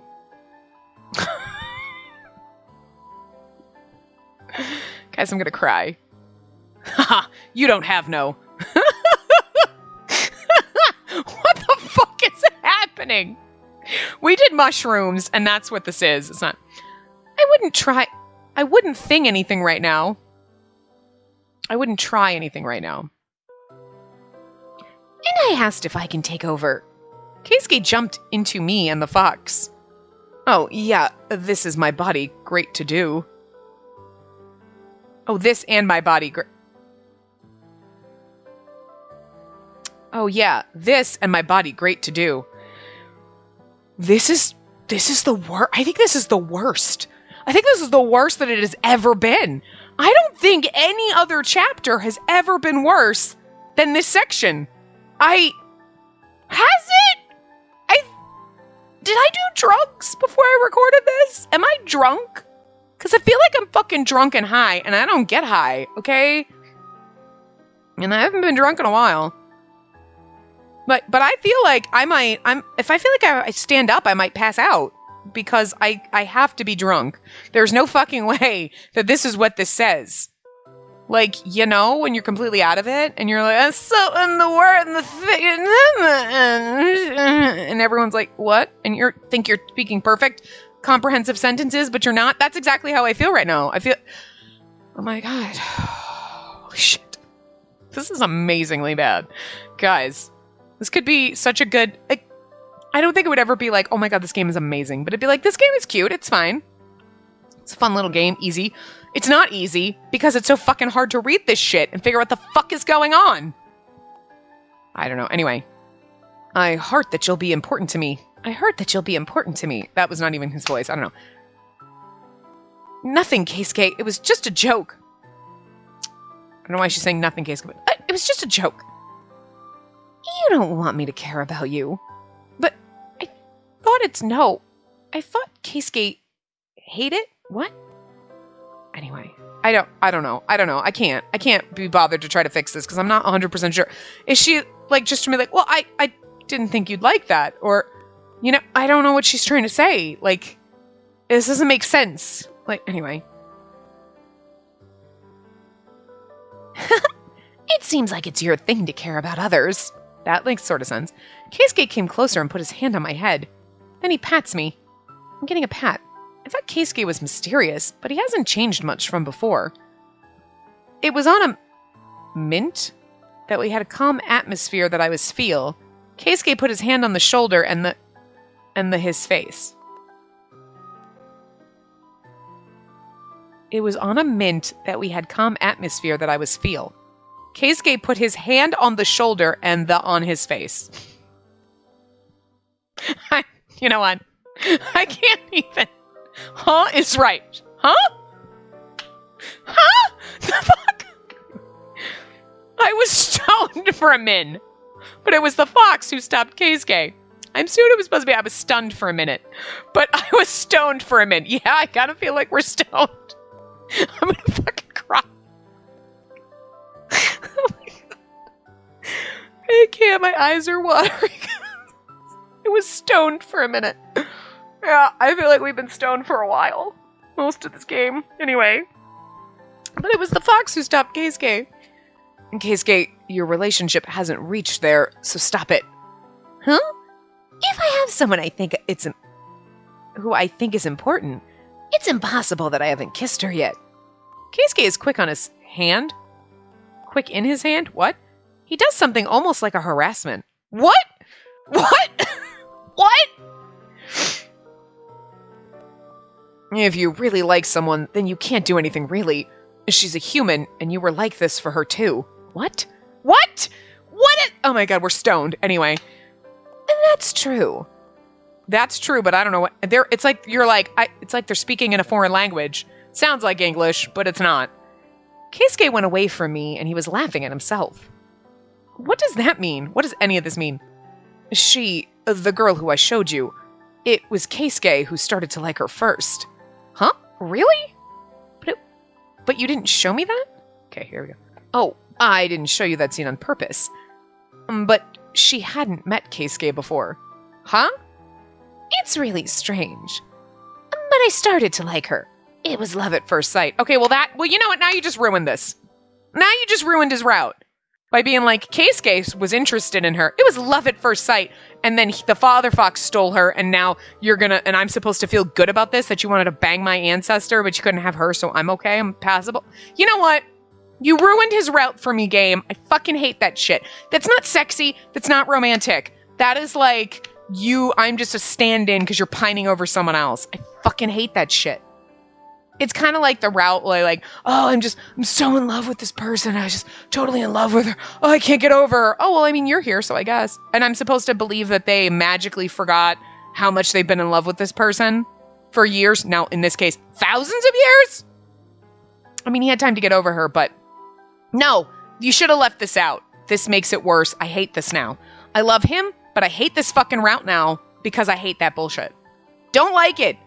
Guys, I'm gonna cry. Haha, you don't have no. What the fuck is happening? We did mushrooms, and that's what this is. It's not. I wouldn't thing anything right now. I wouldn't try anything right now. And I asked if I can take over. Keisuke jumped into me and the fox. Oh, yeah, this is my body. Great to do. Oh, this and my body. Oh, yeah, this and my body. Great to do. This is the worst. I think this is the worst. I think this is the worst that it has ever been. I don't think any other chapter has ever been worse than this section. Has it? Did I do drugs before I recorded this? Am I drunk? Because I feel like I'm fucking drunk and high, and I don't get high, okay? And I haven't been drunk in a while. But I feel like if I feel like I stand up, I might pass out. Because I have to be drunk. There's no fucking way that this is what this says. Like, you know, when you're completely out of it, and you're like, so in the word and the thing, and everyone's like, what? And you think you're speaking perfect, comprehensive sentences, but you're not. That's exactly how I feel right now. I feel, oh my god, holy shit, this is amazingly bad, guys. This could be such a good. I don't think it would ever be like, oh my god, this game is amazing, but it'd be like, this game is cute. It's fine. It's a fun little game, easy. It's not easy, because it's so fucking hard to read this shit and figure out what the fuck is going on. I don't know. Anyway. I heart that you'll be important to me. I heard that you'll be important to me. That was not even his voice. I don't know. Nothing, Keisuke. It was just a joke. I don't know why she's saying nothing, Keisuke, but it was just a joke. You don't want me to care about you. But I thought it's no. I thought Keisuke hate it? What? Anyway, I don't know. I can't be bothered to try to fix this because I'm not 100% sure. Is she like just to me like, well, I didn't think you'd like that, or, you know, I don't know what she's trying to say. Like, this doesn't make sense. Like, anyway. It seems like it's your thing to care about others. That makes sort of sense. Keisuke came closer and put his hand on my head. Then he pats me. I'm getting a pat. I thought Keisuke was mysterious, but he hasn't changed much from before. It was on a mint that we had a calm atmosphere that I was feel. Keisuke put his hand on the shoulder and his face. It was on a mint that we had calm atmosphere that I was feel. Keisuke put his hand on the shoulder and on his face. You know what? I can't even. Huh is right. Huh? Huh? The fuck? I was stoned for a min. But it was the fox who stopped Keisuke. I'm assuming it was supposed to be I was stunned for a minute. But I was stoned for a minute. Yeah, I kind of feel like we're stoned. I'm gonna fucking cry. Oh my god. I can't, my eyes are watering. I was stoned for a minute. Yeah, I feel like we've been stoned for a while. Most of this game. Anyway. But it was the fox who stopped Keisuke. And Keisuke, your relationship hasn't reached there, so stop it. Huh? If I have someone who I think is important, it's impossible that I haven't kissed her yet. Keisuke is quick on his hand. Quick in his hand? What? He does something almost like a harassment. What? What? What? If you really like someone, then you can't do anything really. She's a human, and you were like this for her too. What? What? Oh my god, we're stoned. Anyway. That's true. That's true, but I don't know what. It's like it's like they're speaking in a foreign language. Sounds like English, but it's not. Keisuke went away from me, and he was laughing at himself. What does that mean? What does any of this mean? The girl who I showed you, it was Keisuke who started to like her first. Huh? Really? But you didn't show me that? Okay, here we go. Oh, I didn't show you that scene on purpose. But she hadn't met Keisuke before. Huh? It's really strange. But I started to like her. It was love at first sight. Okay, well you know what? Now you just ruined this. Now you just ruined his route. By being like, Keisuke was interested in her. It was love at first sight. And then the father fox stole her, and now and I'm supposed to feel good about this, that you wanted to bang my ancestor, but you couldn't have her, so I'm okay, I'm passable. You know what? You ruined his route for me, game. I fucking hate that shit. That's not sexy. That's not romantic. That is like, I'm just a stand-in because you're pining over someone else. I fucking hate that shit. It's kind of like the route where I'm so in love with this person. I was just totally in love with her. Oh, I can't get over her. Oh, well, I mean, you're here, so I guess. And I'm supposed to believe that they magically forgot how much they've been in love with this person for years. Now, in this case, thousands of years? I mean, he had time to get over her, but no, you should have left this out. This makes it worse. I hate this now. I love him, but I hate this fucking route now because I hate that bullshit. Don't like it.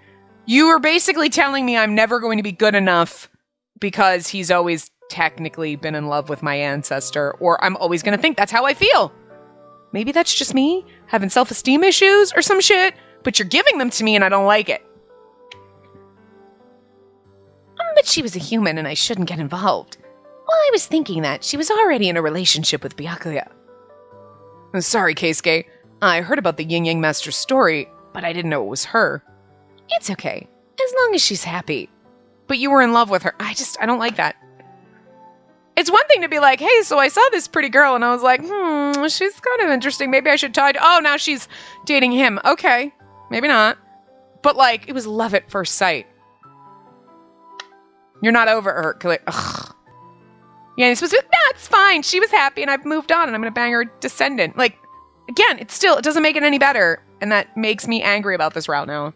You were basically telling me I'm never going to be good enough because he's always technically been in love with my ancestor, or I'm always going to think that's how I feel. Maybe that's just me having self-esteem issues or some shit, but you're giving them to me and I don't like it. But she was a human and I shouldn't get involved. Well, I was thinking that she was already in a relationship with Byakuya. Sorry, Keisuke. I heard about the Yin Yang Master's story, but I didn't know it was her. It's okay, as long as she's happy. But you were in love with her. I don't like that. It's one thing to be like, hey, so I saw this pretty girl, and I was like, she's kind of interesting. Maybe I should try to... Oh, now she's dating him. Okay, maybe not. But, it was love at first sight. You're not over her. Ugh. Yeah, you're supposed to be, nah, it's fine. She was happy, and I've moved on, and I'm going to bang her descendant. Again, it doesn't make it any better, and that makes me angry about this route now.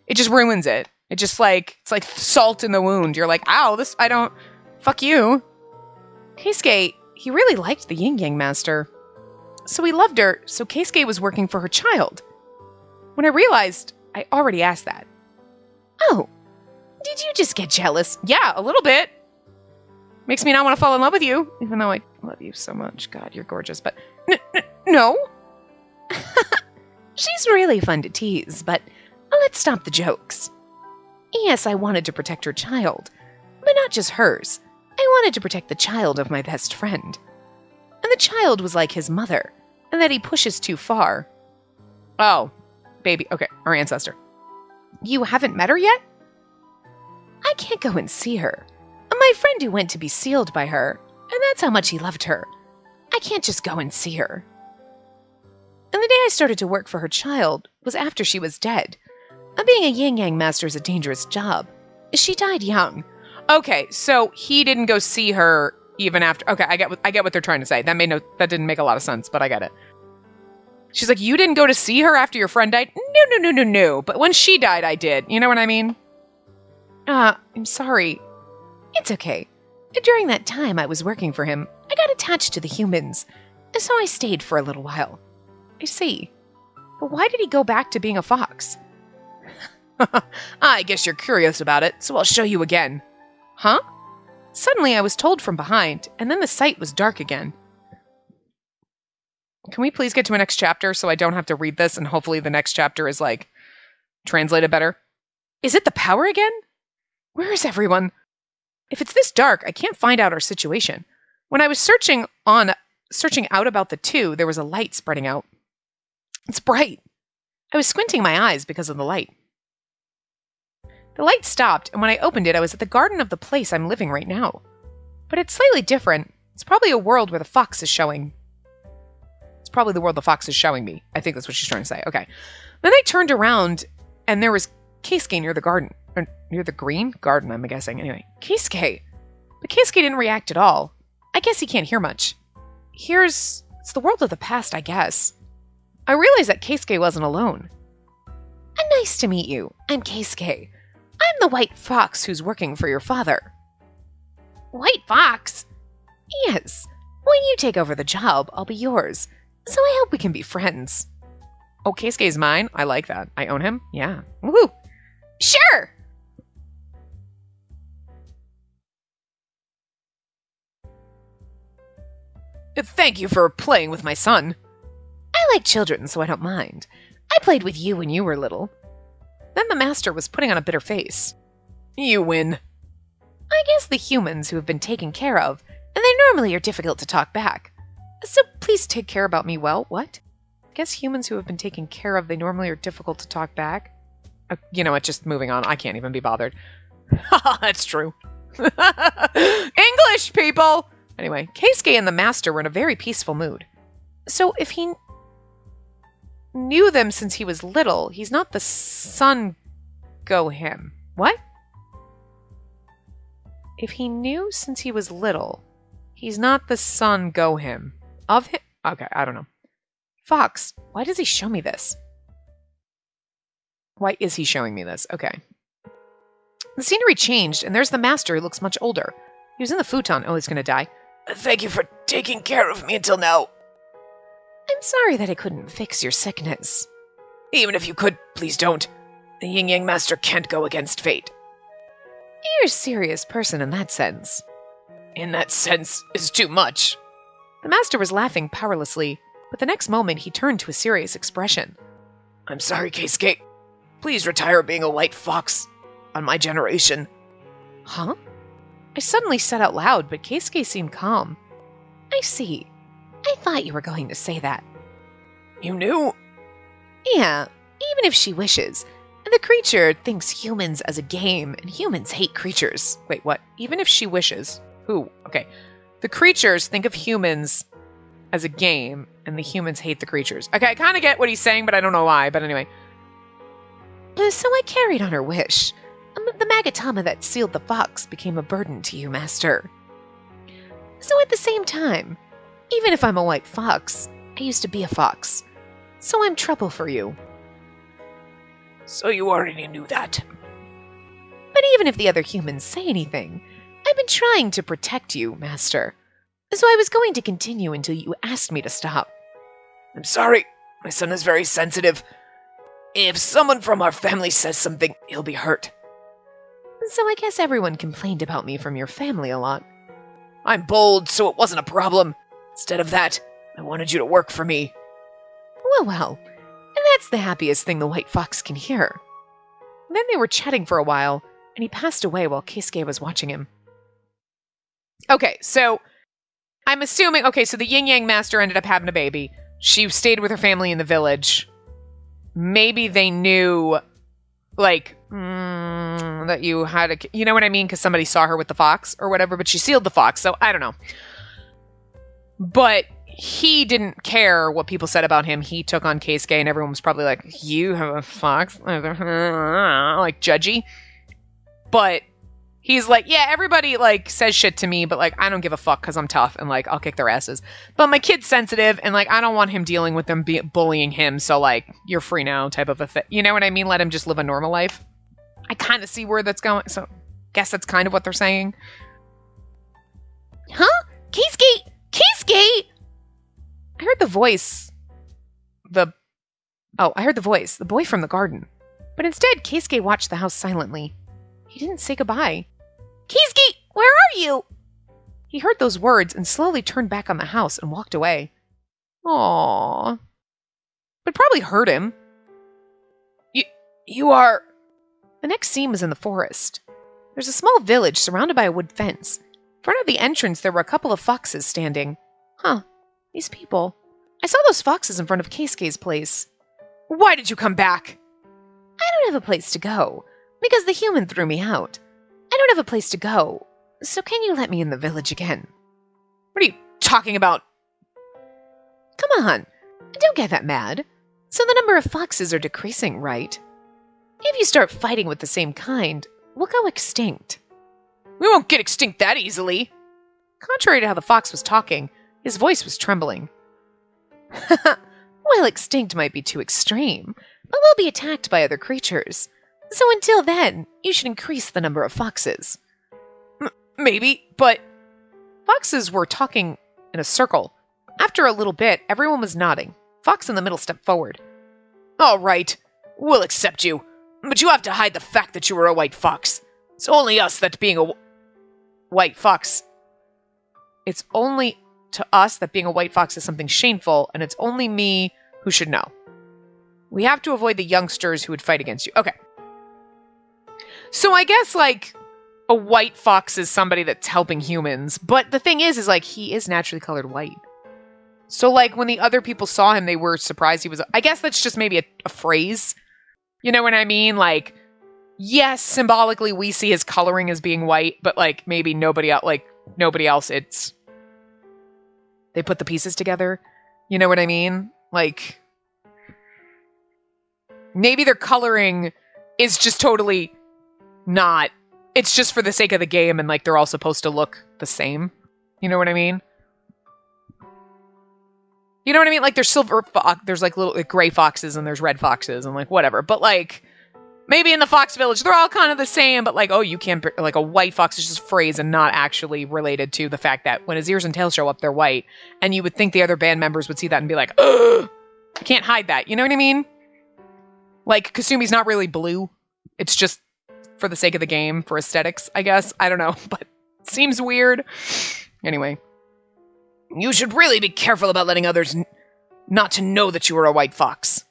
It just ruins it. It just it's like salt in the wound. You're like, ow, fuck you. Keisuke, he really liked the Yin Yang Master. So he loved her, so Keisuke was working for her child. When I realized, I already asked that. Oh, did you just get jealous? Yeah, a little bit. Makes me not want to fall in love with you, even though I love you so much. God, you're gorgeous, but no. She's really fun to tease, but let's stop the jokes. Yes, I wanted to protect her child, but not just hers. I wanted to protect the child of my best friend. And the child was like his mother, and that he pushes too far. Oh, baby. Okay, our ancestor. You haven't met her yet? I can't go and see her. My friend who went to be sealed by her, and that's how much he loved her. I can't just go and see her. And the day I started to work for her child was after she was dead. And being a yin-yang master is a dangerous job. She died young. Okay, so he didn't go see her even after. Okay, I get what they're trying to say. That didn't make a lot of sense, but I get it. She's like, you didn't go to see her after your friend died? No. But when she died, I did. You know what I mean? I'm sorry. It's okay. During that time I was working for him, I got attached to the humans, so I stayed for a little while. I see. But why did he go back to being a fox? I guess you're curious about it, so I'll show you again. Huh? Suddenly I was told from behind, and then the sight was dark again. Can we please get to a next chapter so I don't have to read this, and hopefully the next chapter is, like, translated better? Is it the power again? Where is everyone? If it's this dark, I can't find out our situation. When I was searching out about the two, there was a light spreading out. It's bright. I was squinting my eyes because of the light. The light stopped, and when I opened it, I was at the garden of the place I'm living right now. But it's slightly different. It's probably a world where the fox is showing. It's probably the world the fox is showing me. I think that's what she's trying to say. Okay. Then I turned around, and there was Keisuke near the garden. Or near the green garden, I'm guessing. Anyway, Keisuke. But Keisuke didn't react at all. I guess he can't hear much. It's the world of the past, I guess. I realized that Keisuke wasn't alone. Nice to meet you. I'm Keisuke. I'm the white fox who's working for your father. White fox? Yes. When you take over the job, I'll be yours. So I hope we can be friends. Oh, Keisuke's mine? I like that. I own him? Yeah. Woohoo! Sure! Thank you for playing with my son. I like children, so I don't mind. I played with you when you were little. Then the master was putting on a bitter face. You win. I guess the humans who have been taken care of, and they normally are difficult to talk back. So please take care about me well. What? I guess humans who have been taken care of, they normally are difficult to talk back. You know what, just moving on. I can't even be bothered. Haha, that's true. English, people! Anyway, Keisuke and the master were in a very peaceful mood. So if he knew them since he was little, he's not the son go him. What? If he knew since he was little, he's not the son go him. Of him? Okay, I don't know. Fox, why does he show me this? Why is he showing me this? Okay. The scenery changed, and there's the master who looks much older. He was in the futon. Oh, he's gonna die.
Thank you for taking care of me until now.
I'm sorry that I couldn't fix your sickness.
Even if you could, please don't. The yin-yang master can't go against fate.
You're a serious person in that sense.
In that sense is too much.
The master was laughing powerlessly, but the next moment he turned to a serious expression.
I'm sorry, Keisuke. Please retire being a white fox on my generation.
Huh? I suddenly said out loud, but Keisuke seemed calm. I see. I thought you were going to say that.
You knew?
Yeah, even if she wishes. The creature thinks humans as a game, and humans hate creatures. Wait, what? Even if she wishes? Who? Okay. The creatures think of humans as a game, and the humans hate the creatures. Okay, I kind of get what he's saying, but I don't know why. But anyway. So I carried on her wish. The magatama that sealed the fox became a burden to you, Master. So at the same time, even if I'm a white fox, I used to be a fox. So I'm trouble for you.
So you already knew that.
But even if the other humans say anything, I've been trying to protect you, Master. So I was going to continue until you asked me to stop.
I'm sorry. My son is very sensitive. If someone from our family says something, he'll be hurt.
So I guess everyone complained about me from your family a lot.
I'm bold, so it wasn't a problem. Instead of that, I wanted you to work for me.
Well. That's the happiest thing the white fox can hear. Then they were chatting for a while, and he passed away while Keisuke was watching him. Okay, so I'm assuming... Okay, so the yin-yang master ended up having a baby. She stayed with her family in the village. Maybe they knew, like, that you had a... You know what I mean? Because somebody saw her with the fox or whatever, but she sealed the fox, so I don't know. But he didn't care what people said about him. He took on Keisuke, and everyone was probably like, you have a fox? Like, judgy. But he's like, yeah, everybody, like, says shit to me, but, like, I don't give a fuck because I'm tough, and, like, I'll kick their asses. But my kid's sensitive, and, like, I don't want him dealing with them bullying him, so, like, you're free now type of a thing. You know what I mean? Let him just live a normal life. I kind of see where that's going, so guess that's kind of what they're saying. Huh? Keisuke! Keisuke! I heard the voice. I heard the voice. The boy from the garden. But instead, Keisuke watched the house silently. He didn't say goodbye. Keisuke, where are you? He heard those words and slowly turned back on the house and walked away. Aww. But probably hurt him. You are... The next scene was in the forest. There's a small village surrounded by a wood fence. In front of the entrance, there were a couple of foxes standing. Huh. These people. I saw those foxes in front of Keisuke's place. Why did you come back? I don't have a place to go, because the human threw me out. I don't have a place to go, so can you let me in the village again? What are you talking about? Come on, don't get that mad. So the number of foxes are decreasing, right? If you start fighting with the same kind, we'll go extinct. We won't get extinct that easily. Contrary to how the fox was talking, his voice was trembling. Well, extinct might be too extreme, but we'll be attacked by other creatures. So until then, you should increase the number of foxes. Maybe, but... Foxes were talking in a circle. After a little bit, everyone was nodding. Fox in the middle stepped forward. All right, we'll accept you, but you have to hide the fact that you were a white fox. It's only us that being a white fox... It's only to us that being a white fox is something shameful, and it's only me who should know. We have to avoid the youngsters who would fight against you. Okay. So I guess, like, a white fox is somebody that's helping humans, but the thing is, like, he is naturally colored white. So, like, when the other people saw him, they were surprised he was... I guess that's just maybe a phrase. You know what I mean? Like, yes, symbolically we see his coloring as being white, but, like, maybe nobody else, it's... They put the pieces together. You know what I mean? Like, maybe their coloring is just totally not... It's just for the sake of the game, and, like, they're all supposed to look the same. You know what I mean? You know what I mean? Like, there's there's, like, little like, gray foxes, and there's red foxes, and, like, whatever. But, like, maybe in the Fox Village, they're all kind of the same, but, like, oh, you can't... Like, a white fox is just a phrase and not actually related to the fact that when his ears and tail show up, they're white. And you would think the other band members would see that and be like, ugh! I can't hide that. You know what I mean? Like, Kasumi's not really blue. It's just for the sake of the game, for aesthetics, I guess. I don't know, but it seems weird. Anyway. You should really be careful about letting others not to know that you are a white fox.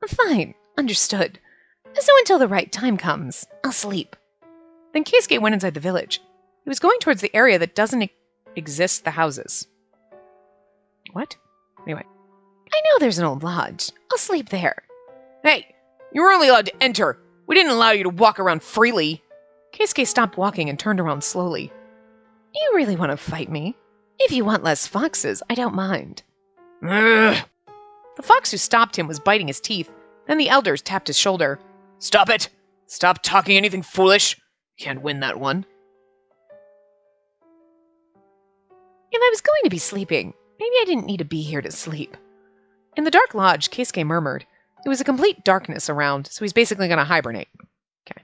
Fine. Understood. So until the right time comes, I'll sleep. Then Keisuke went inside the village. He was going towards the area that doesn't exist the houses. What? Anyway. I know there's an old lodge. I'll sleep there. Hey, you were only allowed to enter. We didn't allow you to walk around freely. Keisuke stopped walking and turned around slowly. You really want to fight me? If you want less foxes, I don't mind. Ugh. The fox who stopped him was biting his teeth. Then the elders tapped his shoulder. Stop it! Stop talking anything foolish. Can't win that one. If I was going to be sleeping, maybe I didn't need to be here to sleep. In the dark lodge, Keisuke murmured. It was a complete darkness around, so he's basically going to hibernate. Okay.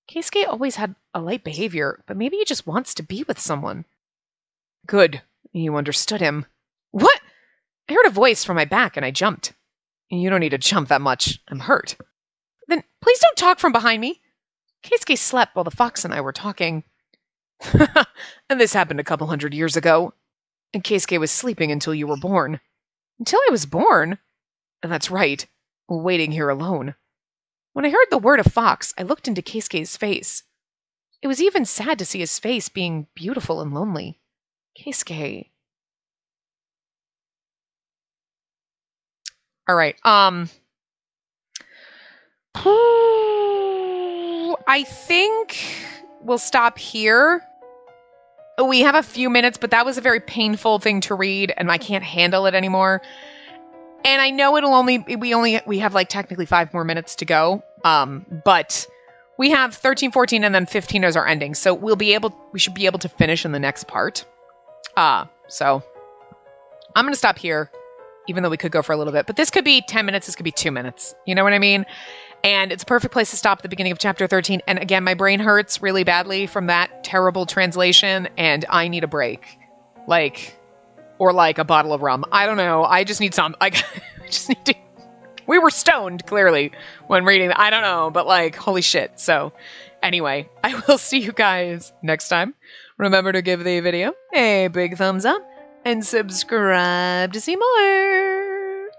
Keisuke always had a light behavior, but maybe he just wants to be with someone. Good. You understood him. What? I heard a voice from my back and I jumped. You don't need to jump that much. I'm hurt. Then please don't talk from behind me. Keisuke slept while the fox and I were talking. And this happened a couple 100 years ago. And Keisuke was sleeping until you were born. Until I was born? And that's right. Waiting here alone. When I heard the word of fox, I looked into Keisuke's face. It was even sad to see his face being beautiful and lonely. Keisuke. All right. I think we'll stop here. we have a few minutes, but that was a very painful thing to read, and I can't handle it anymore. And I know we have like technically 5 more minutes to go. But we have 13, 14, and then 15 as our ending. So we should be able to finish in the next part. So I'm going to stop here, even though we could go for a little bit, but this could be 10 minutes. This could be 2 minutes. You know what I mean? And it's a perfect place to stop at the beginning of chapter 13. And again, my brain hurts really badly from that terrible translation, and I need a break. Or a bottle of rum. I don't know. I just need some. I just need to. We were stoned, clearly, when reading that. I don't know, but holy shit. So, anyway, I will see you guys next time. Remember to give the video a big thumbs up and subscribe to see more.